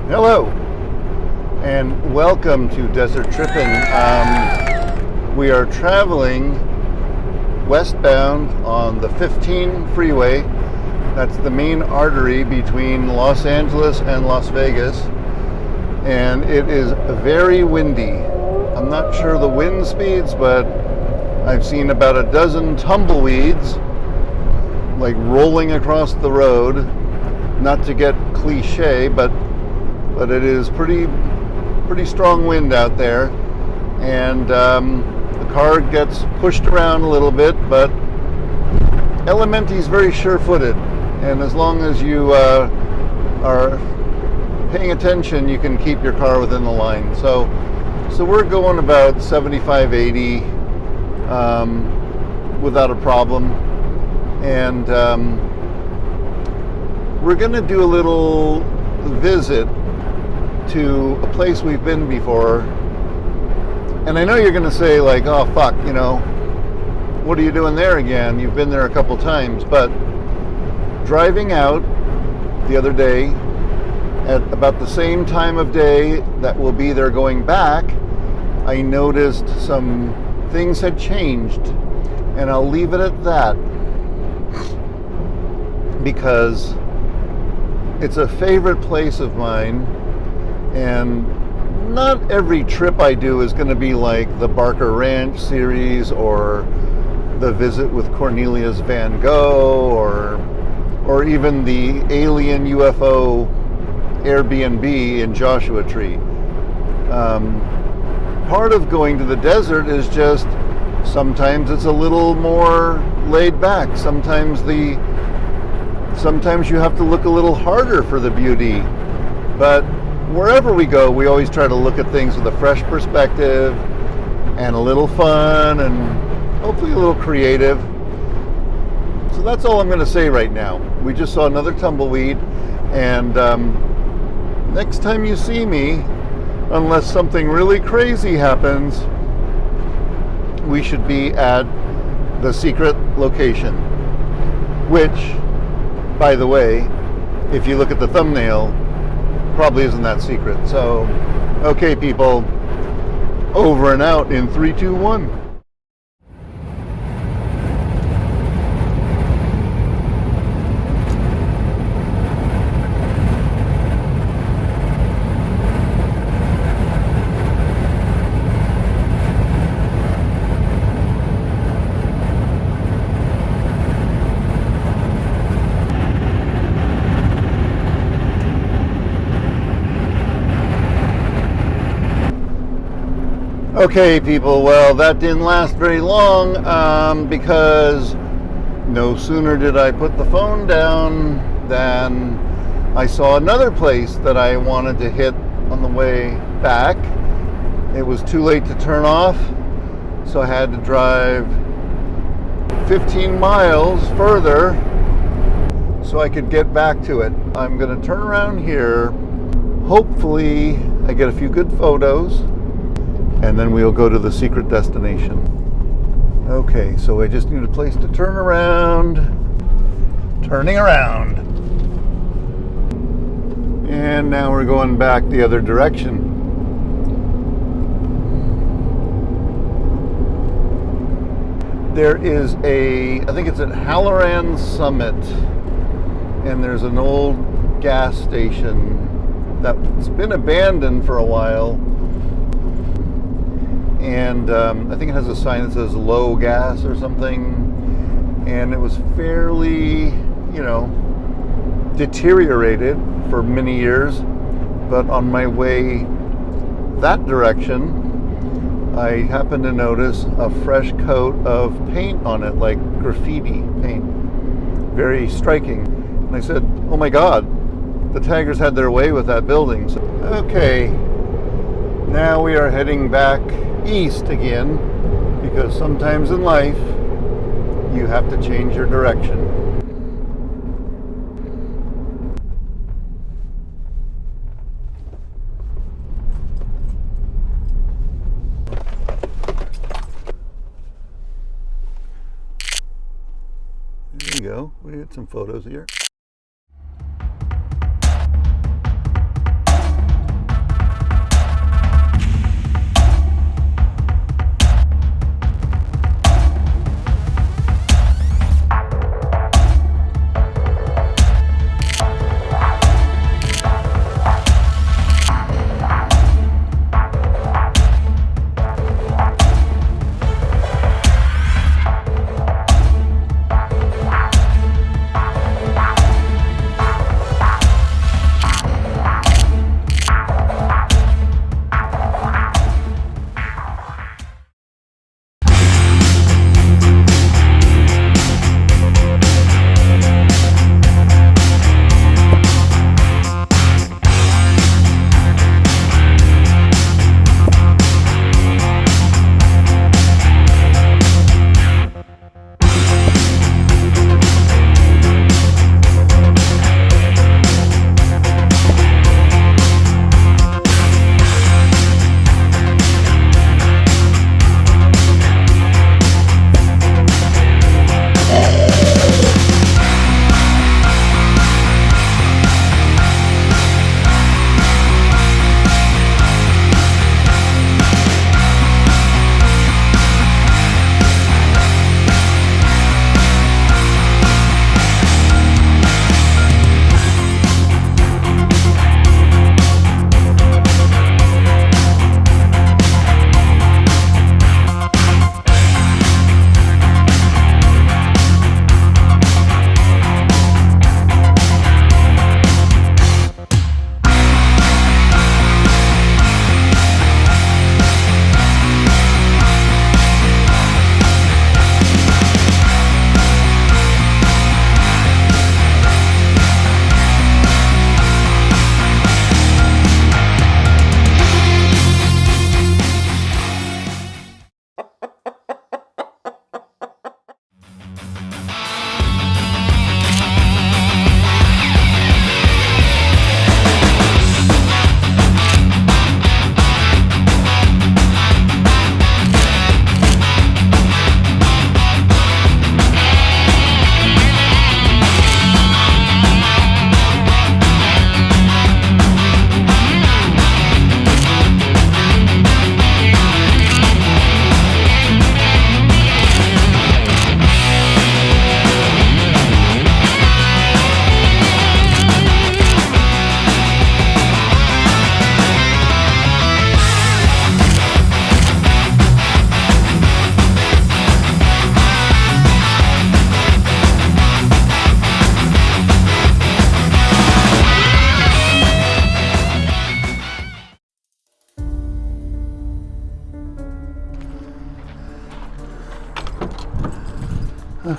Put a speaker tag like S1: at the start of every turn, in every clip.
S1: Hello, and welcome to DesertTrippin. We are traveling westbound on the 15 freeway. That's the main artery between Los Angeles and Las Vegas. And it is very windy. I'm not sure the wind speeds, but I've seen about a dozen tumbleweeds like rolling across the road. Not to get cliche, but it is pretty strong wind out there, and the car gets pushed around a little bit, but Elementi's very sure-footed, and as long as you are paying attention, you can keep your car within the line. So we're going about 75, 80 without a problem, and we're going to do a little visit to a place we've been before. And I know you're going to say, like, oh fuck, what are you doing there again? You've been there a couple times. But driving out the other day at about the same time of day that we'll be there going back, I noticed some things had changed, and I'll leave it at that because it's a favorite place of mine. And not every trip I do is going to be like the Barker Ranch series or the visit with Cornelius Van Gogh or even the alien UFO Airbnb in Joshua Tree. Part of going to the desert is just sometimes it's a little more laid back. Sometimes you have to look a little harder for the beauty. But wherever we go, we always try to look at things with a fresh perspective and a little fun and hopefully a little creative. So that's all I'm going to say right now. We just saw another tumbleweed, and next time you see me, unless something really crazy happens, we should be at the secret location, which, by the way, if you look at the thumbnail, probably isn't that secret. So, okay, people, over and out in 3, 2, 1. Okay, people, well, that didn't last very long because no sooner did I put the phone down than I saw another place that I wanted to hit on the way back. It was too late to turn off, so I had to drive 15 miles further so I could get back to it. I'm going to turn around here. Hopefully I get a few good photos, and then we'll go to the secret destination. Okay, so I just need a place to turn around. Turning around. And now we're going back the other direction. There is I think it's at Halloran Summit, and there's an old gas station that's been abandoned for a while. And I think it has a sign that says low gas or something, and it was fairly, deteriorated for many years. But on my way that direction, I happened to notice a fresh coat of paint on it, like graffiti paint. Very striking. And I said, oh my God, the Taggers had their way with that building. So, okay, now we are heading back east again, because sometimes in life you have to change your direction. There you go. We had some photos here.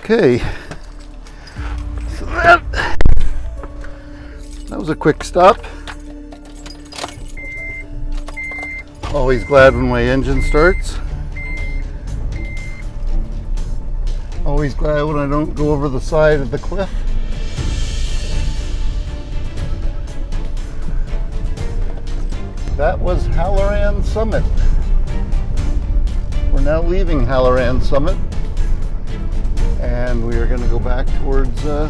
S1: Okay, so that was a quick stop. Always glad when my engine starts. Always glad when I don't go over the side of the cliff. That was Halloran Summit. We're now leaving Halloran Summit, and we are going to go back towards Barstow,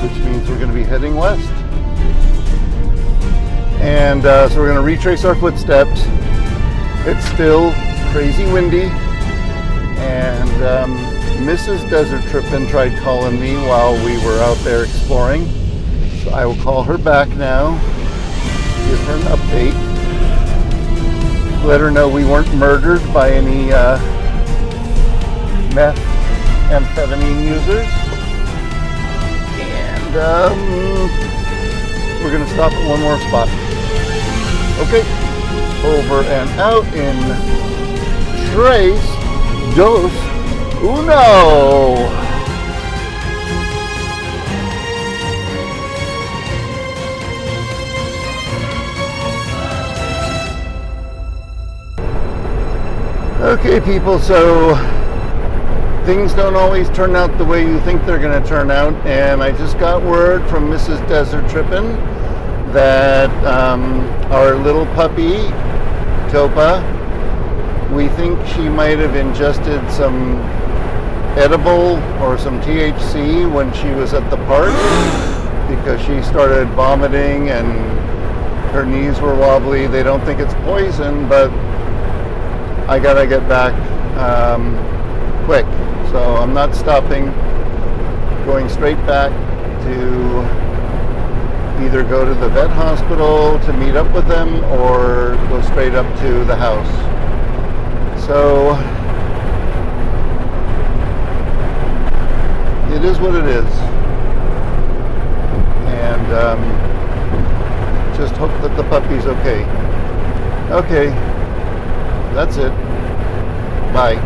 S1: which means we're going to be heading west. And so we're going to retrace our footsteps. It's still crazy windy, and Mrs. DesertTrippin tried calling me while we were out there exploring. So I will call her back now, give her an update, let her know we weren't murdered by any methamphetamine users, and we're going to stop at one more spot. Okay, over and out in 3, 2, 1. Okay, people, so things don't always turn out the way you think they're going to turn out, and I just got word from Mrs. DesertTrippin that our little puppy, Topa, we think she might have ingested some edible or some THC when she was at the park, because she started vomiting and her knees were wobbly. They don't think it's poison, but I gotta get back quick, so I'm not stopping. Going straight back to either go to the vet hospital to meet up with them or go straight up to the house. So it is what it is, and just hope that the puppy's okay. Okay. That's it. Bye.